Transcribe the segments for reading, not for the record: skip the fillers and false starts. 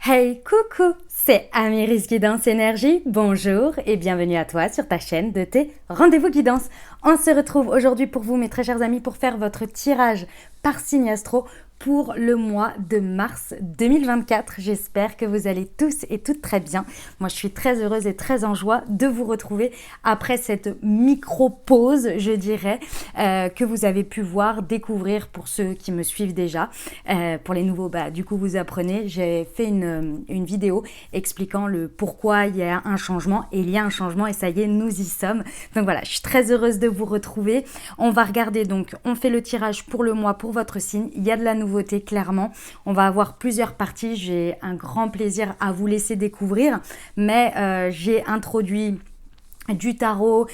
Hey, coucou, c'est Amiris Guidance Énergie. Bonjour et bienvenue à toi sur ta chaîne de tes rendez-vous guidance. On se retrouve aujourd'hui pour vous, mes très chers amis, pour faire votre tirage par signe astro pour le mois de mars 2024. J'espère que vous allez tous et toutes très bien. Moi, je suis très heureuse et très en joie de vous retrouver après cette micro-pause, je dirais, que vous avez pu voir, découvrir pour ceux qui me suivent déjà. Pour les nouveaux, du coup, vous apprenez. J'ai fait une vidéo expliquant le pourquoi il y a un changement. Et il y a un changement et ça y est, nous y sommes. Donc voilà, je suis très heureuse de vous retrouver. On va regarder, donc, on fait le tirage pour le mois, pour votre signe. Il y a de la nouveauté, clairement. On va avoir plusieurs parties. J'ai un grand plaisir à vous laisser découvrir. Mais j'ai introduit du tarot,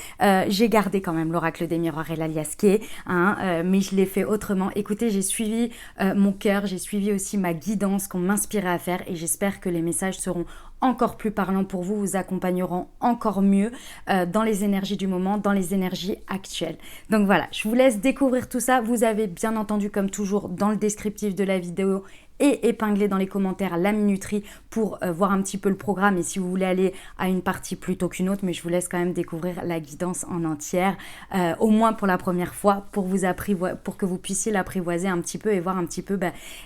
j'ai gardé quand même l'oracle des miroirs et l'aliasqué, mais je l'ai fait autrement. Écoutez, j'ai suivi mon cœur, j'ai suivi aussi ma guidance qu'on m'inspirait à faire et j'espère que les messages seront encore plus parlants pour vous, vous accompagneront encore mieux dans les énergies du moment, dans les énergies actuelles. Donc voilà, je vous laisse découvrir tout ça. Vous avez bien entendu, comme toujours, dans le descriptif de la vidéo et épinglé dans les commentaires la minuterie pour voir un petit peu le programme et si vous voulez aller à une partie plutôt qu'une autre, mais je vous laisse quand même découvrir la guidance en entière, au moins pour la première fois, pour que vous puissiez l'apprivoiser un petit peu et voir un petit peu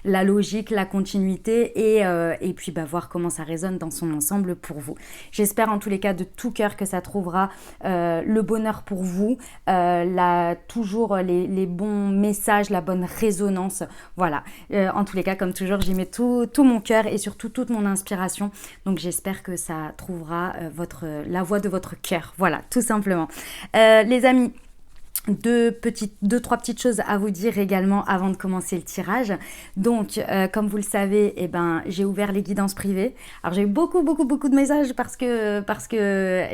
la logique, la continuité et puis voir comment ça résonne dans son ensemble pour vous. J'espère en tous les cas de tout cœur que ça trouvera le bonheur pour vous, toujours les bons messages, la bonne résonance, voilà. En tous les cas, comme toujours, j'y mets tout mon cœur et surtout toute mon inspiration. Donc j'espère que ça trouvera la voix de votre cœur. Voilà, tout simplement. Les amis, trois petites choses à vous dire également avant de commencer le tirage. Donc, comme vous le savez, j'ai ouvert les guidances privées. Alors, j'ai eu beaucoup de messages parce que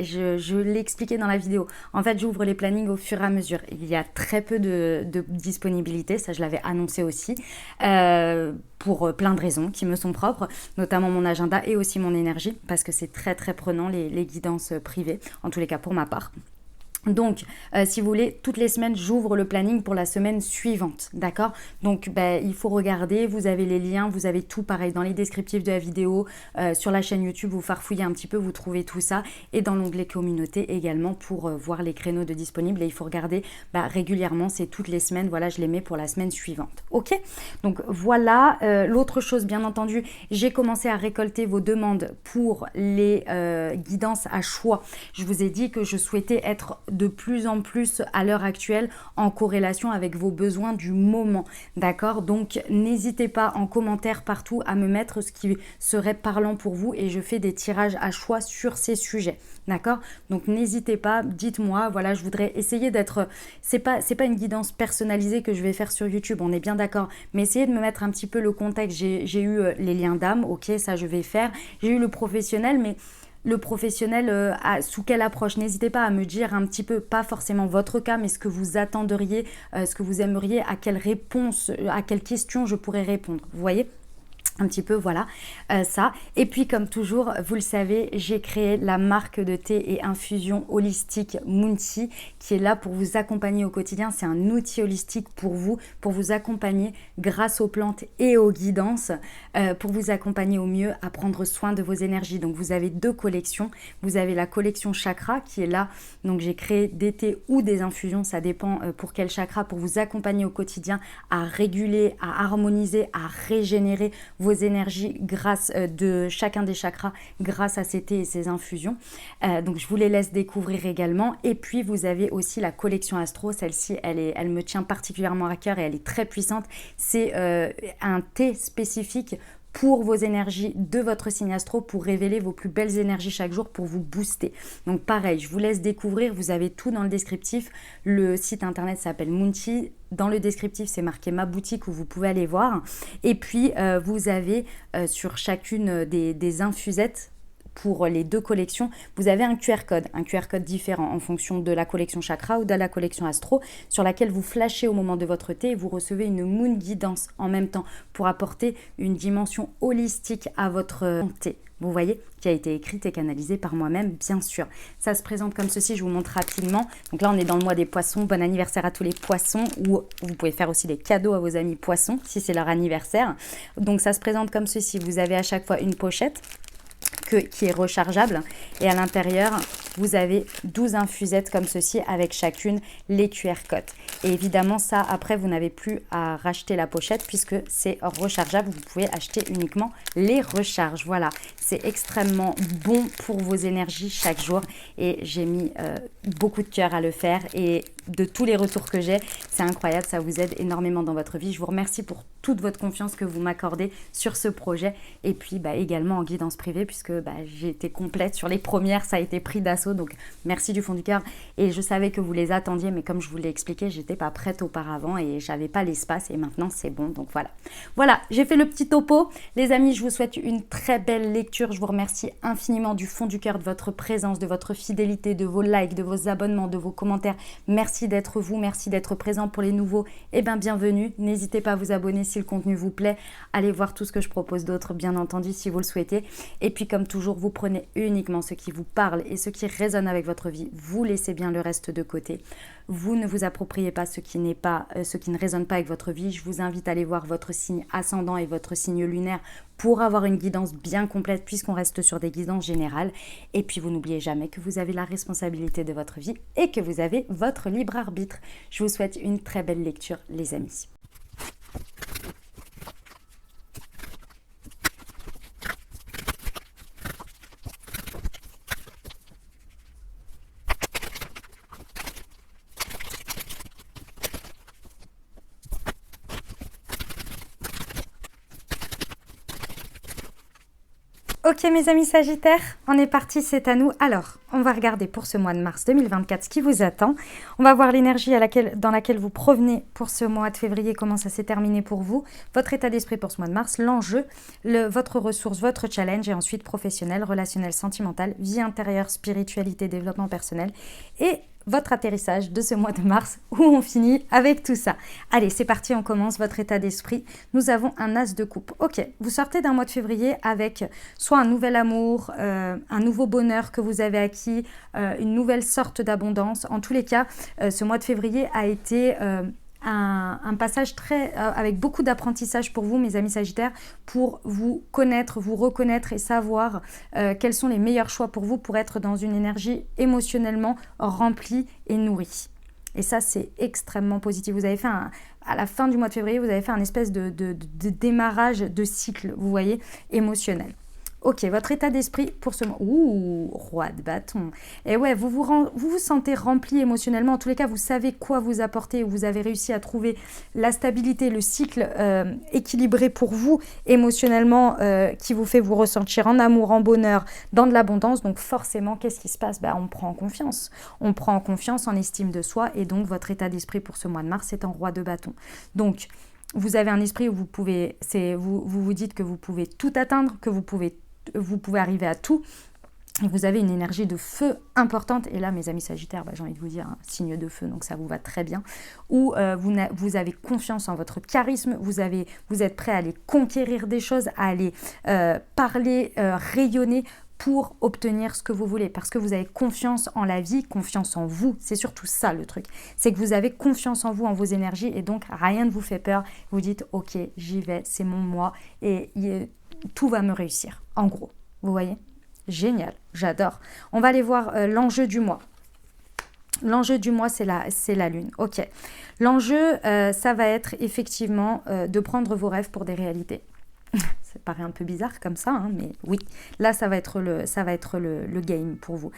je l'ai expliqué dans la vidéo. En fait, j'ouvre les plannings au fur et à mesure. Il y a très peu de disponibilité, ça je l'avais annoncé aussi, pour plein de raisons qui me sont propres, notamment mon agenda et aussi mon énergie, parce que c'est très prenant les guidances privées, en tous les cas pour ma part. Donc, si vous voulez, toutes les semaines, j'ouvre le planning pour la semaine suivante, d'accord? Donc, il faut regarder, vous avez les liens, vous avez tout pareil dans les descriptifs de la vidéo, sur la chaîne YouTube, vous farfouillez un petit peu, vous trouvez tout ça, et dans l'onglet communauté également pour voir les créneaux de disponibles, et il faut regarder régulièrement, c'est toutes les semaines, voilà, je les mets pour la semaine suivante, ok? Donc, voilà, l'autre chose, bien entendu, j'ai commencé à récolter vos demandes pour les guidances à choix. Je vous ai dit que je souhaitais être de plus en plus à l'heure actuelle en corrélation avec vos besoins du moment, d'accord? Donc n'hésitez pas en commentaire partout à me mettre ce qui serait parlant pour vous et je fais des tirages à choix sur ces sujets, d'accord? Donc n'hésitez pas, dites-moi, voilà, je voudrais essayer d'être, c'est pas une guidance personnalisée que je vais faire sur YouTube, on est bien d'accord, mais essayez de me mettre un petit peu le contexte. J'ai eu les liens d'âme, ok, ça je vais faire, j'ai eu le professionnel, mais le professionnel, sous quelle approche? N'hésitez pas à me dire un petit peu, pas forcément votre cas, mais ce que vous attendriez, ce que vous aimeriez, à quelle réponse, à quelle question je pourrais répondre. Vous voyez? Un petit peu, voilà, ça. Et puis, comme toujours, vous le savez, j'ai créé la marque de thé et infusion holistique Moonti, qui est là pour vous accompagner au quotidien. C'est un outil holistique pour vous accompagner grâce aux plantes et aux guidances, pour vous accompagner au mieux à prendre soin de vos énergies. Donc, vous avez deux collections. Vous avez la collection chakra qui est là. Donc, j'ai créé des thés ou des infusions, ça dépend pour quel chakra, pour vous accompagner au quotidien à réguler, à harmoniser, à régénérer vos énergies grâce de chacun des chakras grâce à ces thés et ces infusions. Donc je vous les laisse découvrir également. Et puis vous avez aussi la collection Astro. Celle-ci, elle me tient particulièrement à cœur et elle est très puissante. C'est un thé spécifique pour vos énergies de votre signe astro, pour révéler vos plus belles énergies chaque jour, pour vous booster. Donc pareil, je vous laisse découvrir, vous avez tout dans le descriptif. Le site internet s'appelle Moonti. Dans le descriptif, c'est marqué ma boutique où vous pouvez aller voir. Et puis, vous avez sur chacune des infusettes pour les deux collections, vous avez un QR code différent en fonction de la collection Chakra ou de la collection Astro, sur laquelle vous flashez au moment de votre thé et vous recevez une Moon Guidance en même temps pour apporter une dimension holistique à votre thé. Vous voyez, qui a été écrite et canalisée par moi-même, bien sûr. Ça se présente comme ceci, je vous montre rapidement. Donc là, on est dans le mois des poissons. Bon anniversaire à tous les poissons, ou vous pouvez faire aussi des cadeaux à vos amis poissons, si c'est leur anniversaire. Donc ça se présente comme ceci, vous avez à chaque fois une pochette qui est rechargeable et à l'intérieur vous avez 12 infusettes comme ceci avec chacune les QR codes et évidemment ça après vous n'avez plus à racheter la pochette puisque c'est rechargeable, vous pouvez acheter uniquement les recharges. Voilà, c'est extrêmement bon pour vos énergies chaque jour et j'ai mis beaucoup de cœur à le faire et de tous les retours que j'ai, c'est incroyable, ça vous aide énormément dans votre vie. Je vous remercie pour toute votre confiance que vous m'accordez sur ce projet et puis également en guidance privée puisque j'ai été complète sur les premières, ça a été pris d'assaut, donc merci du fond du cœur et je savais que vous les attendiez mais comme je vous l'ai expliqué, j'étais pas prête auparavant et j'avais pas l'espace et maintenant c'est bon, donc voilà, j'ai fait le petit topo. Les amis, je vous souhaite une très belle lecture, je vous remercie infiniment du fond du cœur de votre présence, de votre fidélité, de vos likes, de vos abonnements, de vos commentaires. Merci d'être vous, merci d'être présent. Pour les nouveaux, bienvenue, n'hésitez pas à vous abonner si le contenu vous plaît, allez voir tout ce que je propose d'autre, bien entendu, si vous le souhaitez. Et puis, comme toujours, vous prenez uniquement ce qui vous parle et ce qui résonne avec votre vie. Vous laissez bien le reste de côté. Vous ne vous appropriez pas ce qui ne résonne pas avec votre vie. Je vous invite à aller voir votre signe ascendant et votre signe lunaire pour avoir une guidance bien complète puisqu'on reste sur des guidances générales. Et puis, vous n'oubliez jamais que vous avez la responsabilité de votre vie et que vous avez votre libre arbitre. Je vous souhaite une très belle lecture, les amis. Ok mes amis Sagittaires, on est parti, c'est à nous. Alors, on va regarder pour ce mois de mars 2024 ce qui vous attend. On va voir l'énergie dans laquelle vous provenez pour ce mois de février, comment ça s'est terminé pour vous, votre état d'esprit pour ce mois de mars, l'enjeu, votre ressource, votre challenge et ensuite professionnel, relationnel, sentimental, vie intérieure, spiritualité, développement personnel et votre atterrissage de ce mois de mars où on finit avec tout ça. Allez, c'est parti, on commence votre état d'esprit. Nous avons un as de coupe. Ok, vous sortez d'un mois de février avec soit un nouvel amour, un nouveau bonheur que vous avez acquis, une nouvelle sorte d'abondance. En tous les cas, ce mois de février a été un passage avec beaucoup d'apprentissage pour vous, mes amis Sagittaires, pour vous connaître, vous reconnaître et savoir quels sont les meilleurs choix pour vous pour être dans une énergie émotionnellement remplie et nourrie. Et ça, c'est extrêmement positif. Vous avez fait à la fin du mois de février, vous avez fait un espèce de démarrage de cycle, vous voyez, émotionnel. Ok, votre état d'esprit pour ce mois. Ouh, roi de bâton. Et ouais, vous vous sentez rempli émotionnellement. En tous les cas, vous savez quoi vous apporter. Vous avez réussi à trouver la stabilité, le cycle équilibré pour vous émotionnellement qui vous fait vous ressentir en amour, en bonheur, dans de l'abondance. Donc forcément, qu'est-ce qui se passe ? On prend en confiance. On prend en confiance, en estime de soi. Et donc, votre état d'esprit pour ce mois de mars est en roi de bâton. Donc, vous avez un esprit où vous dites que vous pouvez tout atteindre, que vous pouvez arriver à tout. Et vous avez une énergie de feu importante. Et là, mes amis Sagittaires, j'ai envie de vous dire, un signe de feu, donc ça vous va très bien. Où vous avez confiance en votre charisme, vous êtes prêt à aller conquérir des choses, à aller parler, rayonner pour obtenir ce que vous voulez. Parce que vous avez confiance en la vie, confiance en vous. C'est surtout ça le truc. C'est que vous avez confiance en vous, en vos énergies. Et donc, rien ne vous fait peur. Vous dites, ok, j'y vais, c'est mon moi. Et tout va me réussir, en gros. Vous voyez ? Génial, j'adore. On va aller voir l'enjeu du mois. L'enjeu du mois, c'est la lune. Ok. L'enjeu, ça va être effectivement de prendre vos rêves pour des réalités. Ça paraît un peu bizarre comme ça, hein, mais oui. Là, ça va être le game pour vous.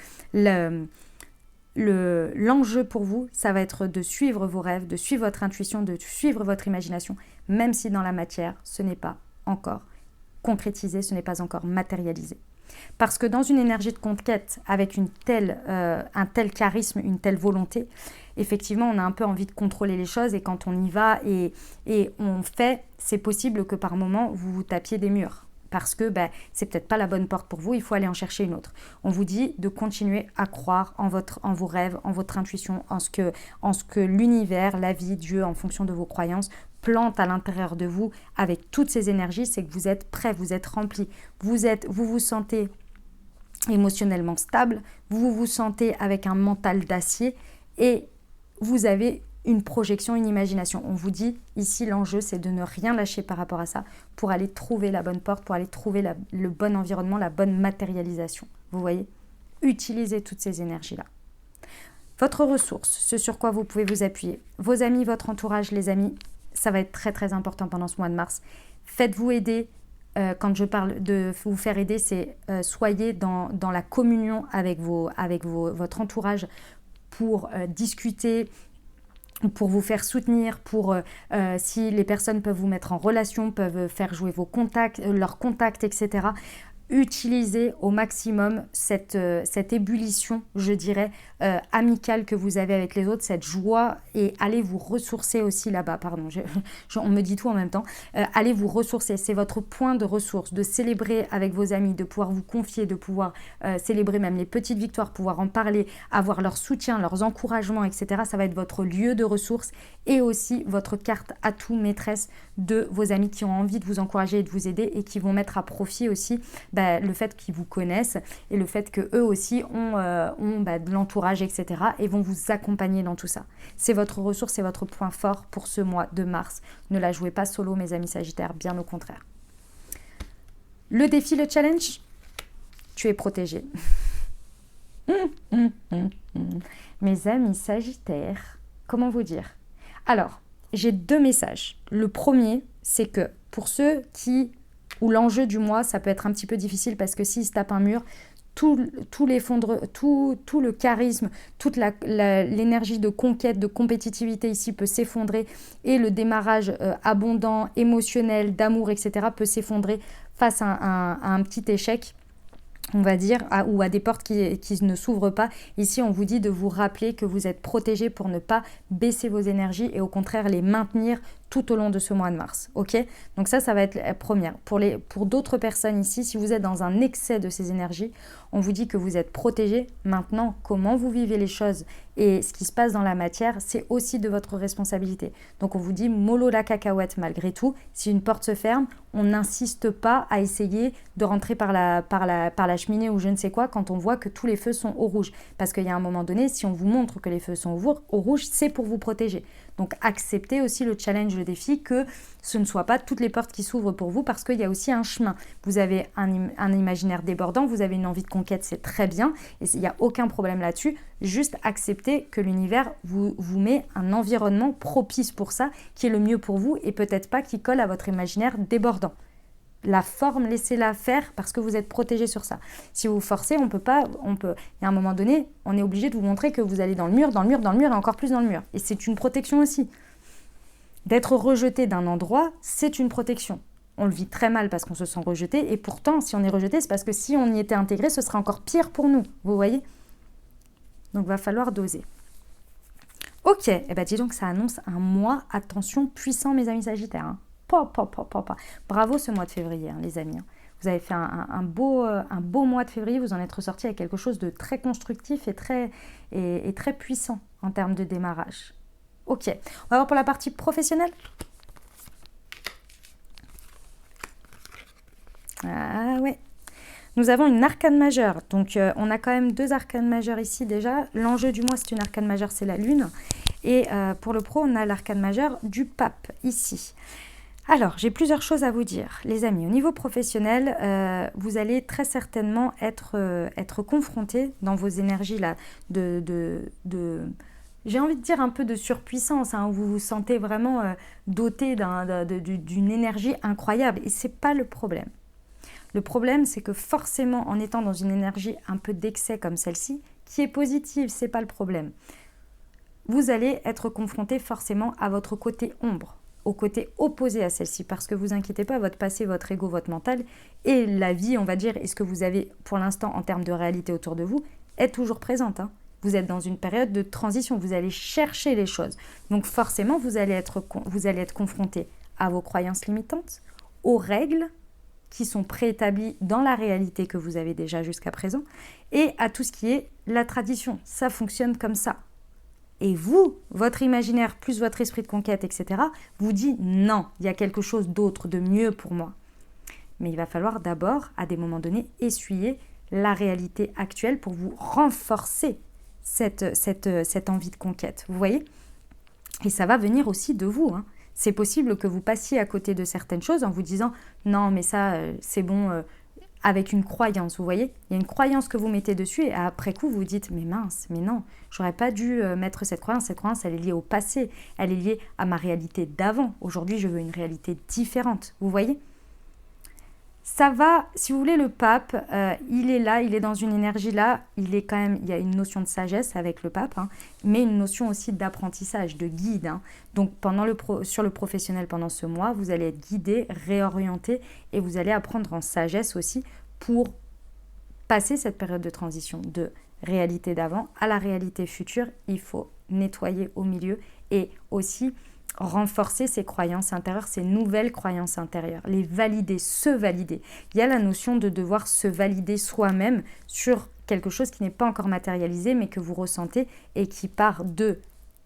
L'enjeu pour vous, ça va être de suivre vos rêves, de suivre votre intuition, de suivre votre imagination, même si dans la matière, ce n'est pas encore concrétisé, ce n'est pas encore matérialisé. Parce que dans une énergie de conquête, avec un tel charisme, une telle volonté, effectivement, on a un peu envie de contrôler les choses et quand on y va et on fait, c'est possible que par moment, vous vous tapiez des murs. parce que c'est peut-être pas la bonne porte pour vous, il faut aller en chercher une autre. On vous dit de continuer à croire en vos rêves, en votre intuition, en ce que l'univers, la vie, Dieu, en fonction de vos croyances, plante à l'intérieur de vous avec toutes ces énergies. C'est que vous êtes prêt, vous êtes rempli, vous vous sentez émotionnellement stable, vous vous sentez avec un mental d'acier et vous avez une projection, une imagination. On vous dit ici, l'enjeu, c'est de ne rien lâcher par rapport à ça pour aller trouver la bonne porte, pour aller trouver le bon environnement, la bonne matérialisation. Vous voyez ? Utilisez toutes ces énergies-là. Votre ressource, ce sur quoi vous pouvez vous appuyer. Vos amis, votre entourage, les amis, ça va être très très important pendant ce mois de mars. Faites-vous aider. Quand je parle de vous faire aider, c'est soyez dans la communion avec votre entourage pour discuter, pour vous faire soutenir, si les personnes peuvent vous mettre en relation, peuvent faire jouer leurs contacts, etc. Utilisez au maximum cette ébullition, je dirais, amicale que vous avez avec les autres, cette joie, et allez vous ressourcer aussi là-bas. Pardon, on me dit tout en même temps. Allez vous ressourcer, c'est votre point de ressource, de célébrer avec vos amis, de pouvoir vous confier, de pouvoir célébrer même les petites victoires, pouvoir en parler, avoir leur soutien, leurs encouragements, etc. Ça va être votre lieu de ressources et aussi votre carte atout maîtresse de vos amis qui ont envie de vous encourager et de vous aider et qui vont mettre à profit aussi le fait qu'ils vous connaissent et le fait qu'eux aussi ont de l'entourage, etc. et vont vous accompagner dans tout ça. C'est votre ressource, c'est votre point fort pour ce mois de mars. Ne la jouez pas solo, mes amis Sagittaires, bien au contraire. Le défi, le challenge, tu es protégé. Mes amis Sagittaires, comment vous dire ? Alors, j'ai 2 messages. Le premier, c'est que pour ceux où l'enjeu du mois, ça peut être un petit peu difficile parce que s'ils se tapent un mur, tout le charisme, toute l'énergie de conquête, de compétitivité ici peut s'effondrer et le démarrage abondant, émotionnel, d'amour, etc. peut s'effondrer face à un petit échec, on va dire, ou à des portes qui ne s'ouvrent pas. Ici, on vous dit de vous rappeler que vous êtes protégé pour ne pas baisser vos énergies et au contraire les maintenir tout au long de ce mois de mars. Ok ? Donc ça va être la première. Pour d'autres personnes ici, si vous êtes dans un excès de ces énergies, on vous dit que vous êtes protégé. Maintenant, comment vous vivez les choses et ce qui se passe dans la matière, c'est aussi de votre responsabilité. Donc on vous dit mollo la cacahuète malgré tout. Si une porte se ferme, on n'insiste pas à essayer de rentrer par la cheminée ou je ne sais quoi quand on voit que tous les feux sont au rouge. Parce qu'il y a un moment donné, si on vous montre que les feux sont au rouge, c'est pour vous protéger. Donc acceptez aussi le challenge, le défi, que ce ne soit pas toutes les portes qui s'ouvrent pour vous parce qu'il y a aussi un chemin. Vous avez un imaginaire débordant, vous avez une envie de conquête, c'est très bien et il n'y a aucun problème là-dessus. Juste acceptez que l'univers vous met un environnement propice pour ça, qui est le mieux pour vous et peut-être pas qui colle à votre imaginaire débordant. La forme, laissez-la faire parce que vous êtes protégé sur ça. Si vous forcez, il y a un moment donné, on est obligé de vous montrer que vous allez dans le mur et encore plus dans le mur. Et c'est une protection aussi. D'être rejeté d'un endroit, c'est une protection. On le vit très mal parce qu'on se sent rejeté et pourtant, si on est rejeté, c'est parce que si on y était intégré, ce serait encore pire pour nous. Vous voyez ? Donc, il va falloir doser. Ok, dis donc, ça annonce un mois, attention, puissant, mes amis Sagittaires. Hein. Bravo ce mois de février, hein, les amis. Vous avez fait un beau mois de février, vous en êtes ressorti avec quelque chose de très constructif et très puissant en termes de démarrage. Ok, on va voir pour la partie professionnelle. Ah ouais. Nous avons une arcane majeure, donc on a quand même 2 arcanes majeures ici déjà. L'enjeu du mois, c'est une arcane majeure, c'est la lune. Et pour le pro, on a l'arcane majeure du pape ici. Alors, j'ai plusieurs choses à vous dire, les amis. Au niveau professionnel, vous allez très certainement être confrontés dans vos énergies là j'ai envie de dire un peu de surpuissance, hein, où vous vous sentez vraiment doté d'une énergie incroyable. Et c'est pas le problème. Le problème, c'est que forcément, en étant dans une énergie un peu d'excès comme celle-ci, qui est positive, c'est pas le problème. Vous allez être confronté forcément à votre côté ombre, au côté opposé à celle-ci, parce que vous inquiétez pas, votre passé, votre ego, votre mental et la vie, on va dire, et ce que vous avez pour l'instant en termes de réalité autour de vous, est toujours présente. Hein. Vous êtes dans une période de transition, vous allez chercher les choses. Donc forcément, vous allez être confronté à vos croyances limitantes, aux règles qui sont préétablis dans la réalité que vous avez déjà jusqu'à présent, et à tout ce qui est la tradition. Ça fonctionne comme ça. Et vous, votre imaginaire plus votre esprit de conquête, etc., vous dit non, il y a quelque chose d'autre, de mieux pour moi. Mais il va falloir d'abord, à des moments donnés, essuyer la réalité actuelle pour vous renforcer cette envie de conquête. Vous voyez ? Et ça va venir aussi de vous. C'est possible que vous passiez à côté de certaines choses en vous disant « Non, mais ça, c'est bon », avec une croyance, vous voyez ? Il y a une croyance que vous mettez dessus et après coup, vous vous dites « Mais mince, mais non, j'aurais pas dû mettre cette croyance. Cette croyance, elle est liée au passé. Elle est liée à ma réalité d'avant. Aujourd'hui, je veux une réalité différente. » Vous voyez ? Ça va, si vous voulez, le pape, il est là, il est dans une énergie là, il est quand même, il y a une notion de sagesse avec le pape, mais une notion aussi d'apprentissage, de guide. Donc sur le professionnel pendant ce mois, vous allez être guidé, réorienté et vous allez apprendre en sagesse aussi pour passer cette période de transition de réalité d'avant à la réalité future. Il faut nettoyer au milieu et aussi renforcer ses croyances intérieures, ses nouvelles croyances intérieures, les valider, se valider. Il y a la notion de devoir se valider soi-même sur quelque chose qui n'est pas encore matérialisé, mais que vous ressentez et qui part de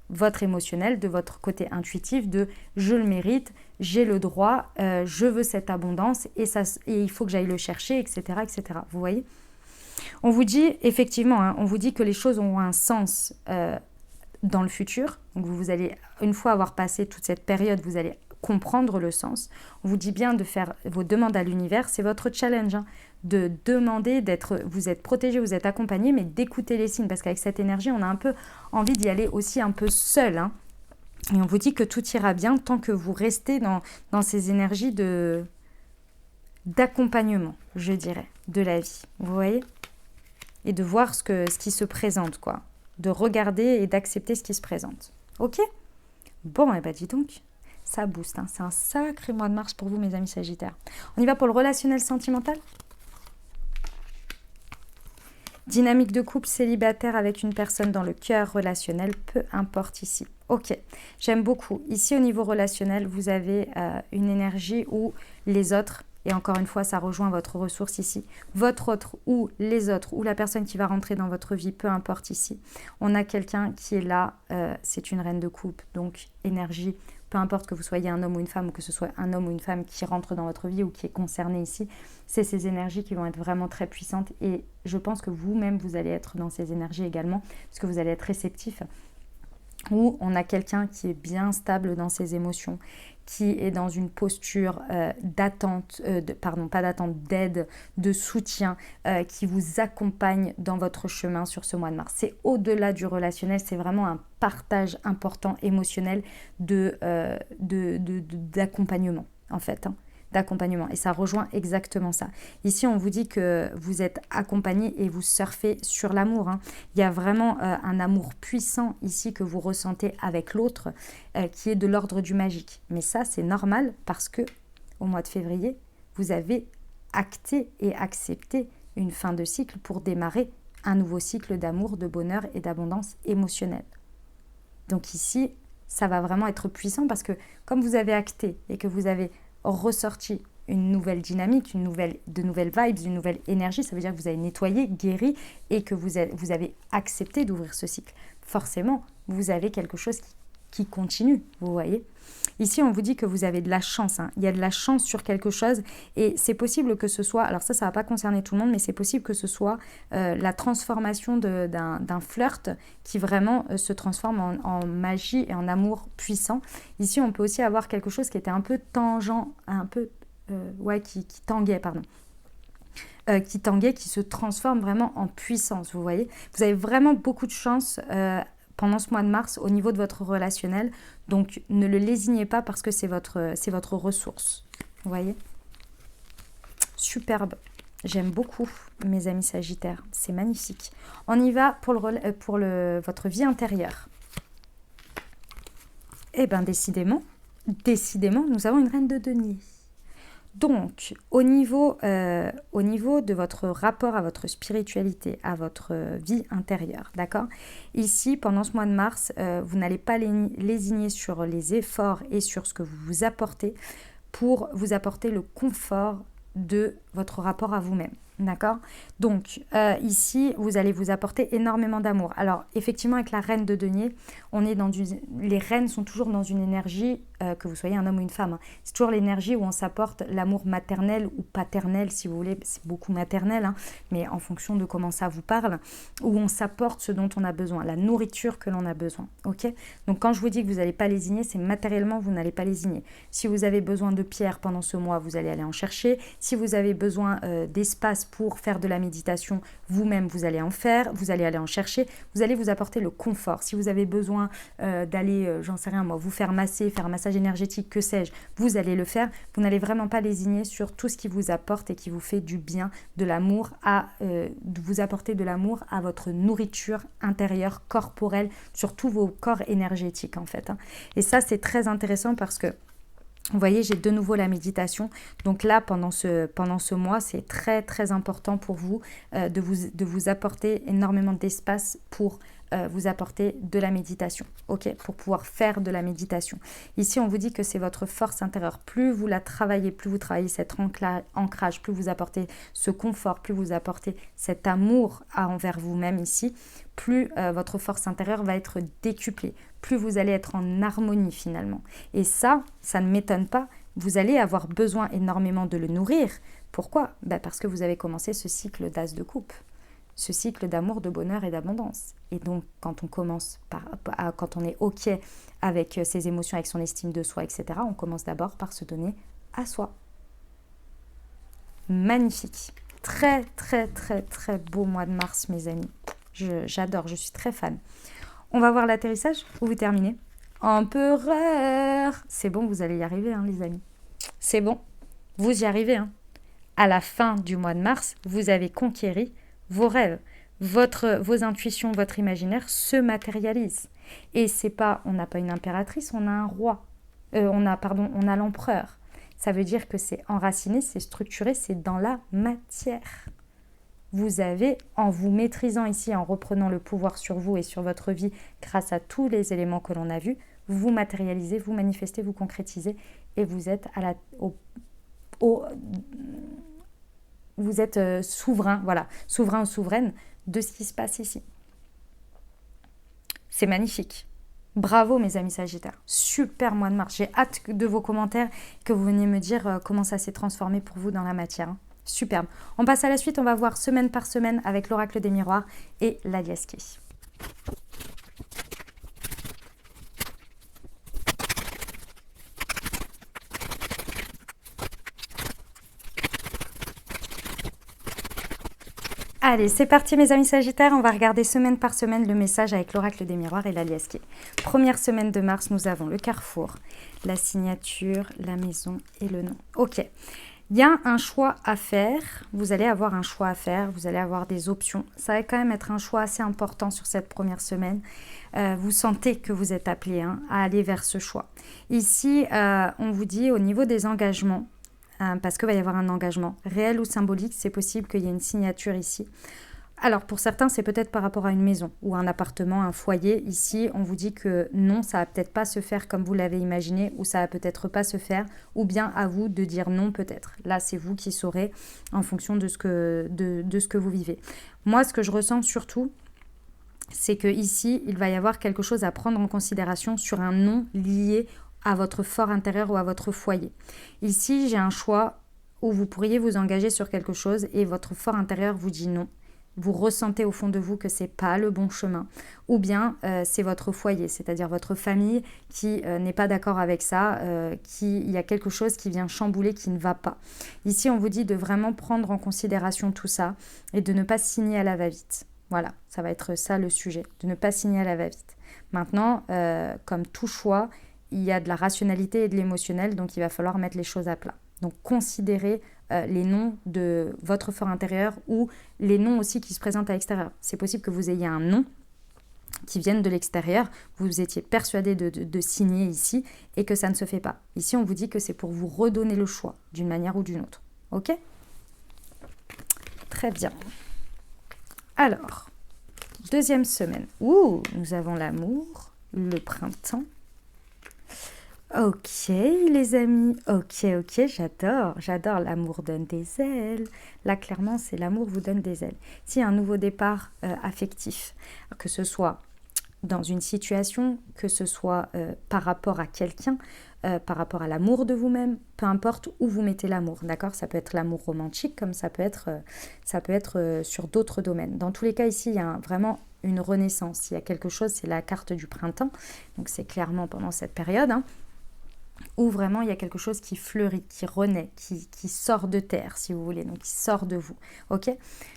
votre émotionnel, de votre côté intuitif, de je le mérite, j'ai le droit, je veux cette abondance et il faut que j'aille le chercher, etc., etc. Vous voyez ? On vous dit, effectivement, on vous dit que les choses ont un sens dans le futur. Donc vous allez, une fois avoir passé toute cette période, vous allez comprendre le sens. On vous dit bien de faire vos demandes à l'univers, c'est votre challenge, de demander vous êtes protégé, vous êtes accompagné, mais d'écouter les signes, parce qu'avec cette énergie, on a un peu envie d'y aller aussi un peu seul. Et on vous dit que tout ira bien tant que vous restez dans ces énergies d'accompagnement, je dirais, de la vie. Vous voyez ? Et de voir ce qui se présente, quoi. De regarder et d'accepter ce qui se présente. Ok ? Bon, et dis donc, ça booste. C'est un sacré mois de mars pour vous, mes amis Sagittaires. On y va pour le relationnel sentimental ? Dynamique de couple célibataire avec une personne dans le cœur relationnel, peu importe ici. Ok, j'aime beaucoup. Ici, au niveau relationnel, vous avez une énergie où les autres, et encore une fois, ça rejoint votre ressource ici, votre autre ou les autres, ou la personne qui va rentrer dans votre vie, peu importe ici. On a quelqu'un qui est là, c'est une reine de coupe, donc énergie, peu importe que vous soyez un homme ou une femme, ou que ce soit un homme ou une femme qui rentre dans votre vie ou qui est concerné ici, c'est ces énergies qui vont être vraiment très puissantes et je pense que vous-même, vous allez être dans ces énergies également, parce que vous allez être réceptif, où on a quelqu'un qui est bien stable dans ses émotions, qui est dans une posture d'attente, pas d'attente, d'aide, de soutien, qui vous accompagne dans votre chemin sur ce mois de mars. C'est au-delà du relationnel, c'est vraiment un partage important émotionnel d'accompagnement, en fait. D'accompagnement. Et ça rejoint exactement ça. Ici, on vous dit que vous êtes accompagné et vous surfez sur l'amour. Il y a vraiment un amour puissant ici que vous ressentez avec l'autre qui est de l'ordre du magique. Mais ça, c'est normal parce que au mois de février, vous avez acté et accepté une fin de cycle pour démarrer un nouveau cycle d'amour, de bonheur et d'abondance émotionnelle. Donc ici, ça va vraiment être puissant parce que comme vous avez acté et que vous avez ressorti une nouvelle dynamique, de nouvelles vibes, une nouvelle énergie, ça veut dire que vous avez nettoyé, guéri et que vous avez accepté d'ouvrir ce cycle. Forcément, vous avez quelque chose qui continue, vous voyez. Ici, on vous dit que vous avez de la chance. Il y a de la chance sur quelque chose et c'est possible que ce soit, alors ça ne va pas concerner tout le monde, mais c'est possible que ce soit la transformation d'un flirt qui vraiment se transforme en magie et en amour puissant. Ici, on peut aussi avoir quelque chose qui était un peu tangent, qui tanguait, pardon. Qui se transforme vraiment en puissance, vous voyez. Vous avez vraiment beaucoup de chance pendant ce mois de mars au niveau de votre relationnel. Donc, ne le lésignez pas parce que c'est votre ressource. Vous voyez ? Superbe. J'aime beaucoup, mes amis Sagittaires. C'est magnifique. On y va pour votre vie intérieure. Eh bien, décidément, nous avons une reine de denier. Donc, au niveau de votre rapport à votre spiritualité, à votre vie intérieure, d'accord ? Ici, pendant ce mois de mars, vous n'allez pas lésigner sur les efforts et sur ce que vous vous apportez pour vous apporter le confort de votre rapport à vous-même. D'accord? Donc, ici, vous allez vous apporter énormément d'amour. Alors, effectivement, avec la reine de denier, les reines sont toujours dans une énergie, que vous soyez un homme ou une femme, hein. C'est toujours l'énergie où on s'apporte l'amour maternel ou paternel, si vous voulez. C'est beaucoup maternel, hein, mais en fonction de comment ça vous parle, où on s'apporte ce dont on a besoin, la nourriture que l'on a besoin. Ok? Donc, quand je vous dis que vous n'allez pas lésigner, c'est matériellement, vous n'allez pas lésigner. Si vous avez besoin de pierres pendant ce mois, vous allez aller en chercher. Si vous avez besoin d'espace pour faire de la méditation, vous-même, vous allez en faire, vous allez aller en chercher, vous allez vous apporter le confort. Si vous avez besoin d'aller, j'en sais rien moi, vous faire masser, faire un massage énergétique, que sais-je, vous allez le faire. Vous n'allez vraiment pas lésigner sur tout ce qui vous apporte et qui vous fait du bien, de l'amour, de vous apporter de l'amour à votre nourriture intérieure, corporelle, sur tous vos corps énergétiques en fait, hein. Et ça, c'est très intéressant parce que vous voyez, j'ai de nouveau la méditation. Donc là, pendant ce mois, c'est très, très important pour vous de vous apporter énormément d'espace pour vous apporter de la méditation, ok, pour pouvoir faire de la méditation. Ici, on vous dit que c'est votre force intérieure. Plus vous la travaillez, plus vous travaillez cet ancrage, plus vous apportez ce confort, plus vous apportez cet amour envers vous-même ici, plus votre force intérieure va être décuplée, plus vous allez être en harmonie finalement. Et ça ne m'étonne pas, vous allez avoir besoin énormément de le nourrir. Pourquoi? Parce que vous avez commencé ce cycle d'as de coupe, ce cycle d'amour, de bonheur et d'abondance. Et donc, quand on commence quand on est OK avec ses émotions, avec son estime de soi, etc., on commence d'abord par se donner à soi. Magnifique. Très, très, très, très beau mois de mars, mes amis. J'adore, je suis très fan. On va voir l'atterrissage où vous terminez. Empereur. C'est bon, vous allez y arriver, hein, les amis. C'est bon, vous y arrivez. Hein. À la fin du mois de mars, vous avez conquéri vos rêves. Vos intuitions, votre imaginaire se matérialisent. Et c'est pas, on n'a pas une impératrice, on a un roi. On a l'empereur. Ça veut dire que c'est enraciné, c'est structuré, c'est dans la matière. Vous avez, en vous maîtrisant ici, en reprenant le pouvoir sur vous et sur votre vie grâce à tous les éléments que l'on a vus, vous matérialisez, vous manifestez, vous concrétisez et vous êtes vous êtes souverain, voilà, souverain ou souveraine de ce qui se passe ici. C'est magnifique. Bravo mes amis Sagittaires, super mois de mars. J'ai hâte de vos commentaires, que vous veniez me dire comment ça s'est transformé pour vous dans la matière. Hein. Superbe. On passe à la suite, on va voir semaine par semaine avec l'oracle des miroirs et l'Aliasqué. Allez, c'est parti mes amis Sagittaires, on va regarder semaine par semaine le message avec l'oracle des miroirs et l'Aliasqué. Première semaine de mars, nous avons le carrefour, la signature, la maison et le nom. Ok. Il y a un choix à faire, vous allez avoir un choix à faire, vous allez avoir des options. Ça va quand même être un choix assez important sur cette première semaine. Vous sentez que vous êtes appelé à aller vers ce choix. Ici, on vous dit au niveau des engagements, parce qu'il va y avoir un engagement réel ou symbolique, c'est possible qu'il y ait une signature ici. Alors pour certains, c'est peut-être par rapport à une maison ou un appartement, un foyer. Ici, on vous dit que non, ça va peut-être pas se faire comme vous l'avez imaginé ou ça va peut-être pas se faire ou bien à vous de dire non peut-être. Là, c'est vous qui saurez en fonction de ce que vous vivez. Moi, ce que je ressens surtout, c'est que ici, il va y avoir quelque chose à prendre en considération sur un non lié à votre fort intérieur ou à votre foyer. Ici, j'ai un choix où vous pourriez vous engager sur quelque chose et votre fort intérieur vous dit non. Vous ressentez au fond de vous que c'est pas le bon chemin, ou bien c'est votre foyer, c'est-à-dire votre famille qui n'est pas d'accord avec ça, il y a quelque chose qui vient chambouler, qui ne va pas. Ici, on vous dit de vraiment prendre en considération tout ça et de ne pas signer à la va-vite. Voilà, ça va être ça le sujet, de ne pas signer à la va-vite. Maintenant, comme tout choix, il y a de la rationalité et de l'émotionnel, donc il va falloir mettre les choses à plat. Donc considérez les noms de votre fort intérieur ou les noms aussi qui se présentent à l'extérieur. C'est possible que vous ayez un nom qui vienne de l'extérieur, vous étiez persuadé de signer ici et que ça ne se fait pas. Ici, on vous dit que c'est pour vous redonner le choix d'une manière ou d'une autre. Ok ? Très bien. Alors, deuxième semaine. Ouh, nous avons l'amour, le printemps. Ok, les amis. Ok, ok, j'adore. L'amour donne des ailes. Là, clairement, c'est l'amour vous donne des ailes. S'il y a un nouveau départ affectif, que ce soit dans une situation, que ce soit par rapport à quelqu'un, par rapport à l'amour de vous-même, peu importe où vous mettez l'amour, d'accord? Ça peut être l'amour romantique, comme ça peut être sur d'autres domaines. Dans tous les cas, ici, il y a vraiment une renaissance. Il y a quelque chose, c'est la carte du printemps, donc c'est clairement pendant cette période, hein, où vraiment il y a quelque chose qui fleurit, qui renaît, qui sort de terre, si vous voulez, donc qui sort de vous, ok?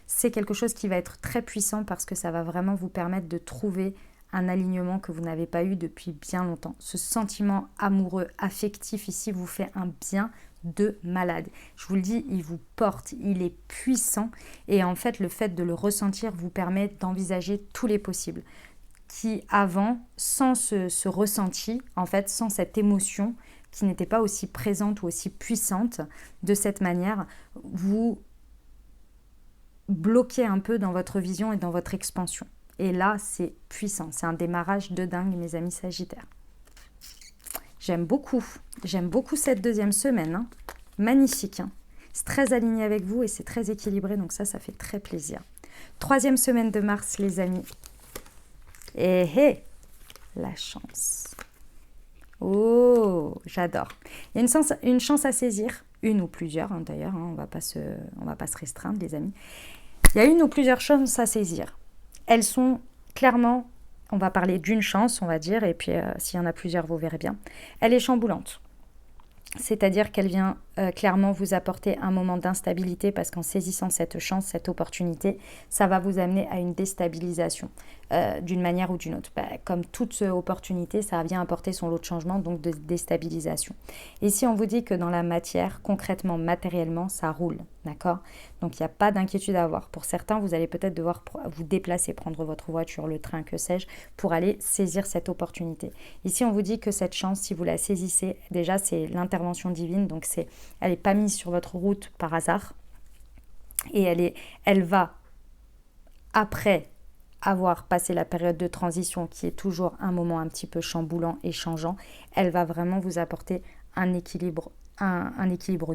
C'est quelque chose qui va être très puissant parce que ça va vraiment vous permettre de trouver un alignement que vous n'avez pas eu depuis bien longtemps. Ce sentiment amoureux, affectif ici vous fait un bien de malade. Je vous le dis, il vous porte, il est puissant et en fait le fait de le ressentir vous permet d'envisager tous les possibles qui avant, sans ce ressenti, en fait, sans cette émotion qui n'était pas aussi présente ou aussi puissante, de cette manière, vous bloquez un peu dans votre vision et dans votre expansion. Et là, c'est puissant, c'est un démarrage de dingue, mes amis Sagittaires. J'aime beaucoup cette deuxième semaine, hein. Magnifique, hein. C'est très aligné avec vous et c'est très équilibré, donc ça fait très plaisir. Troisième semaine de mars, les amis. La chance. Oh, j'adore. Il y a une chance à saisir, une ou plusieurs hein, d'ailleurs, hein, on va pas se restreindre les amis. Il y a une ou plusieurs chances à saisir. Elles sont clairement, on va parler d'une chance, on va dire, et puis s'il y en a plusieurs, vous verrez bien. Elle est chamboulante. C'est-à-dire qu'elle vient clairement vous apporter un moment d'instabilité parce qu'en saisissant cette chance, cette opportunité, ça va vous amener à une déstabilisation d'une manière ou d'une autre. Comme toute opportunité, ça vient apporter son lot de changement, donc de déstabilisation. Ici, on vous dit que dans la matière, concrètement, matériellement, ça roule, d'accord? Donc, il n'y a pas d'inquiétude à avoir. Pour certains, vous allez peut-être devoir vous déplacer, prendre votre voiture, le train, que sais-je, pour aller saisir cette opportunité. Ici, on vous dit que cette chance, si vous la saisissez, déjà, c'est l'intervention divine, donc elle n'est pas mise sur votre route par hasard. Et elle va, après avoir passé la période de transition, qui est toujours un moment un petit peu chamboulant et changeant, elle va vraiment vous apporter un équilibre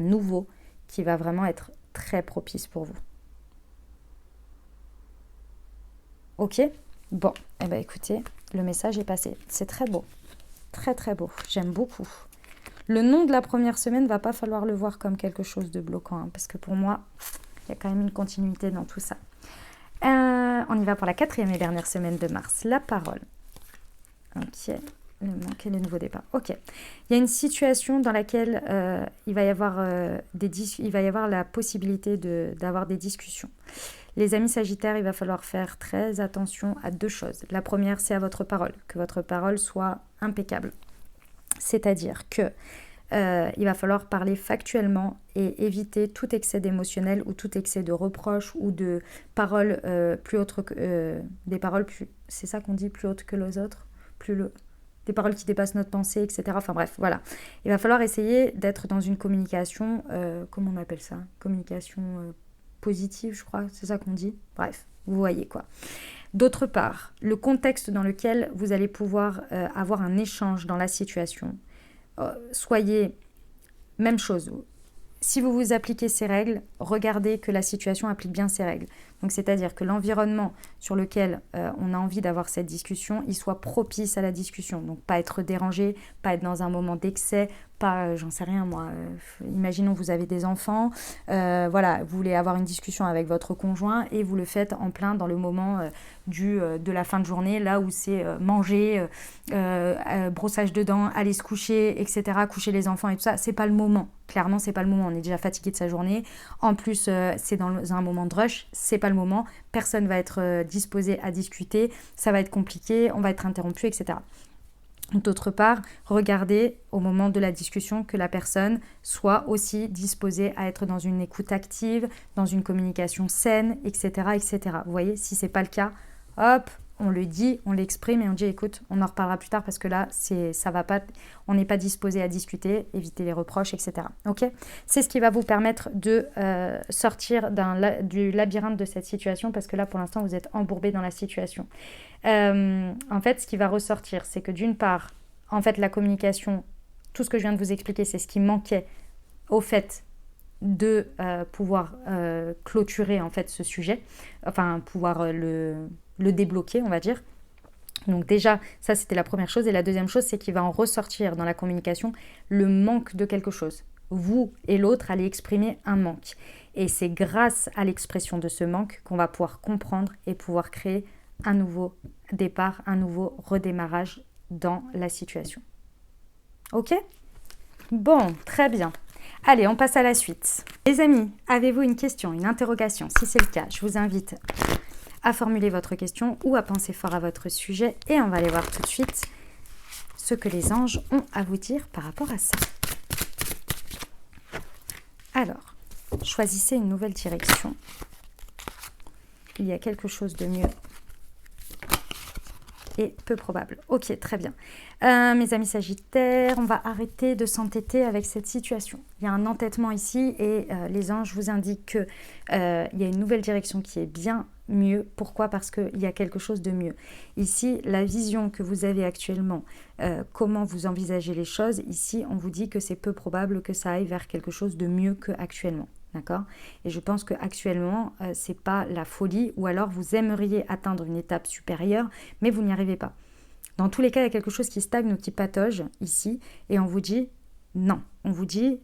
nouveau qui va vraiment être très propice pour vous. Ok? Bon, eh bien écoutez, le message est passé. C'est très beau. Très très beau. J'aime beaucoup. Le nom de la première semaine, va pas falloir le voir comme quelque chose de bloquant, hein, parce que pour moi, il y a quand même une continuité dans tout ça. On y va pour la quatrième et dernière semaine de mars. La parole. Ok. Le manque et le nouveau départ. Ok. Il y a une situation dans laquelle il va y avoir la possibilité d'avoir des discussions. Les amis Sagittaires, il va falloir faire très attention à deux choses. La première, c'est à votre parole. Que votre parole soit impeccable. C'est-à-dire que il va falloir parler factuellement et éviter tout excès d'émotionnel ou tout excès de reproches ou de paroles plus autres que des paroles plus, c'est ça qu'on dit, plus hautes que les autres, des paroles qui dépassent notre pensée, etc. Enfin bref, voilà. Il va falloir essayer d'être dans une communication, comment on appelle ça? Communication positive, je crois, c'est ça qu'on dit. Bref, vous voyez quoi. D'autre part, le contexte dans lequel vous allez pouvoir avoir un échange dans la situation. Soyez, même chose, si vous vous appliquez ces règles, regardez que la situation applique bien ces règles. Donc c'est-à-dire que l'environnement sur lequel on a envie d'avoir cette discussion, il soit propice à la discussion. Donc pas être dérangé, pas être dans un moment d'excès, pas, j'en sais rien moi, imaginons vous avez des enfants, voilà, vous voulez avoir une discussion avec votre conjoint et vous le faites en plein dans le moment de la fin de journée, là où c'est manger, brossage de dents, aller se coucher, etc., coucher les enfants et tout ça, c'est pas le moment. Clairement, c'est pas le moment. On est déjà fatigué de sa journée. En plus, c'est dans un moment de rush. C'est pas le moment. Personne va être disposé à discuter. Ça va être compliqué. On va être interrompu, etc. D'autre part, regardez au moment de la discussion que la personne soit aussi disposée à être dans une écoute active, dans une communication saine, etc., etc. Vous voyez, si c'est pas le cas, hop, on le dit, on l'exprime et on dit écoute, on en reparlera plus tard parce que là, ça va pas, on n'est pas disposé à discuter, éviter les reproches, etc. Ok ? C'est ce qui va vous permettre de sortir du labyrinthe de cette situation parce que là, pour l'instant, vous êtes embourbé dans la situation. En fait, ce qui va ressortir, c'est que d'une part, en fait, la communication tout ce que je viens de vous expliquer, c'est ce qui manquait au fait de pouvoir clôturer en fait ce sujet, enfin pouvoir le débloquer, on va dire. Donc déjà, ça c'était la première chose. Et la deuxième chose, c'est qu'il va en ressortir dans la communication le manque de quelque chose. Vous et l'autre allez exprimer un manque. Et c'est grâce à l'expression de ce manque qu'on va pouvoir comprendre et pouvoir créer un nouveau départ, un nouveau redémarrage dans la situation. Ok ? Bon, très bien. Allez, on passe à la suite. Les amis, avez-vous une question, une interrogation? Si c'est le cas, je vous invite à formuler votre question ou à penser fort à votre sujet et on va aller voir tout de suite ce que les anges ont à vous dire par rapport à ça. Alors, choisissez une nouvelle direction. Il y a quelque chose de mieux et peu probable. Ok, très bien. Mes amis Sagittaires, on va arrêter de s'entêter avec cette situation. Il y a un entêtement ici et les anges vous indiquent qu'il y a une nouvelle direction qui est bien mieux. Pourquoi? Parce qu'il y a quelque chose de mieux. Ici, la vision que vous avez actuellement, comment vous envisagez les choses, ici, on vous dit que c'est peu probable que ça aille vers quelque chose de mieux qu'actuellement. D'accord? Et je pense qu'actuellement, ce n'est pas la folie, ou alors vous aimeriez atteindre une étape supérieure, mais vous n'y arrivez pas. Dans tous les cas, il y a quelque chose qui stagne ou qui patauge ici, et on vous dit non. On vous dit,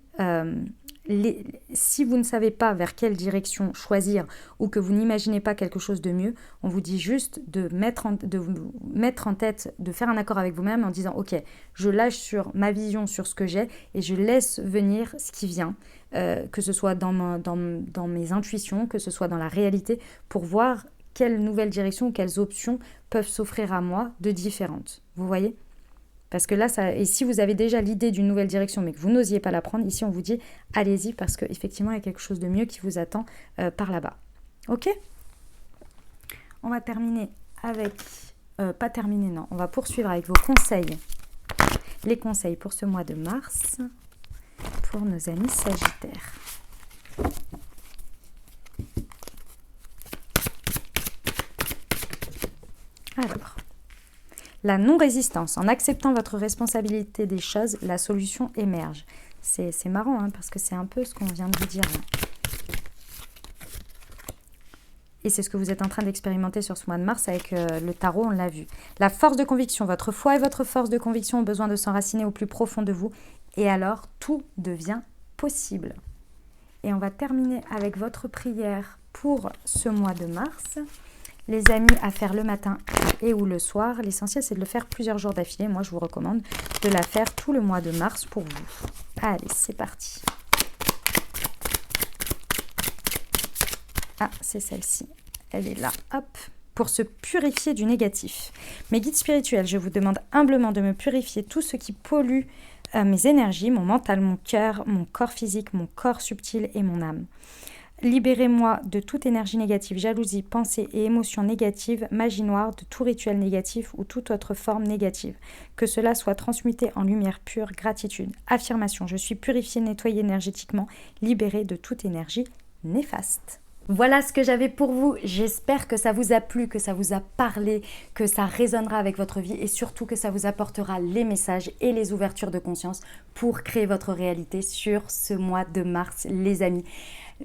si vous ne savez pas vers quelle direction choisir, ou que vous n'imaginez pas quelque chose de mieux, on vous dit juste de vous mettre en tête, de faire un accord avec vous-même en disant, ok, je lâche sur ma vision, sur ce que j'ai, et je laisse venir ce qui vient. Que ce soit dans mes intuitions, que ce soit dans la réalité, pour voir quelles nouvelles directions, quelles options peuvent s'offrir à moi de différentes. Vous voyez? Parce que là, et si vous avez déjà l'idée d'une nouvelle direction, mais que vous n'osiez pas la prendre, ici on vous dit, allez-y, parce qu'effectivement, il y a quelque chose de mieux qui vous attend par là-bas. Ok? On va terminer avec... pas terminer, non. On va poursuivre avec vos conseils. Les conseils pour ce mois de mars... pour nos amis Sagittaires. Alors, la non-résistance. En acceptant votre responsabilité des choses, la solution émerge. C'est marrant, hein, parce que c'est un peu ce qu'on vient de vous dire là. Et c'est ce que vous êtes en train d'expérimenter sur ce mois de mars avec le tarot, on l'a vu. La force de conviction. Votre foi et votre force de conviction ont besoin de s'enraciner au plus profond de vous. Et alors, tout devient possible. Et on va terminer avec votre prière pour ce mois de mars. Les amis, à faire le matin et ou le soir. L'essentiel, c'est de le faire plusieurs jours d'affilée. Moi, je vous recommande de la faire tout le mois de mars pour vous. Allez, c'est parti. Ah, c'est celle-ci. Elle est là. Hop. Pour se purifier du négatif. Mes guides spirituels, je vous demande humblement de me purifier tout ce qui pollue mes énergies, mon mental, mon cœur, mon corps physique, mon corps subtil et mon âme. Libérez-moi de toute énergie négative, jalousie, pensée et émotions négatives, magie noire, de tout rituel négatif ou toute autre forme négative. Que cela soit transmuté en lumière pure, gratitude, affirmation. Je suis purifiée, nettoyée énergétiquement, libérée de toute énergie néfaste. Voilà ce que j'avais pour vous. J'espère que ça vous a plu, que ça vous a parlé, que ça résonnera avec votre vie et surtout que ça vous apportera les messages et les ouvertures de conscience pour créer votre réalité sur ce mois de mars, les amis.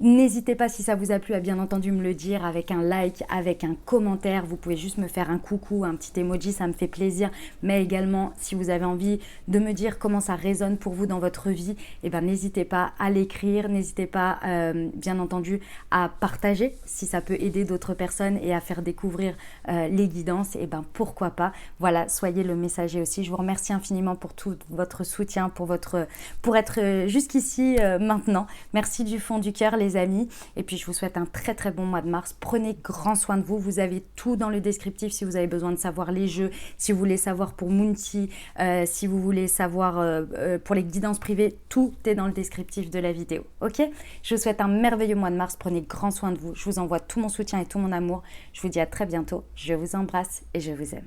N'hésitez pas, si ça vous a plu, à bien entendu me le dire avec un like, avec un commentaire. Vous pouvez juste me faire un coucou, un petit emoji, ça me fait plaisir. Mais également, si vous avez envie de me dire comment ça résonne pour vous dans votre vie, eh ben, n'hésitez pas à l'écrire. N'hésitez pas, bien entendu, à partager si ça peut aider d'autres personnes et à faire découvrir les guidances. Eh ben, pourquoi pas. Voilà, soyez le messager aussi. Je vous remercie infiniment pour tout votre soutien, pour être jusqu'ici maintenant. Merci du fond du cœur, les amis, et puis je vous souhaite un très très bon mois de mars. Prenez grand soin de vous, vous avez tout dans le descriptif si vous avez besoin de savoir les jeux, si vous voulez savoir pour Moonty, si vous voulez savoir pour les guidances privées, tout est dans le descriptif de la vidéo, ok? Je vous souhaite un merveilleux mois de mars, prenez grand soin de vous, je vous envoie tout mon soutien et tout mon amour, je vous dis à très bientôt, je vous embrasse et je vous aime.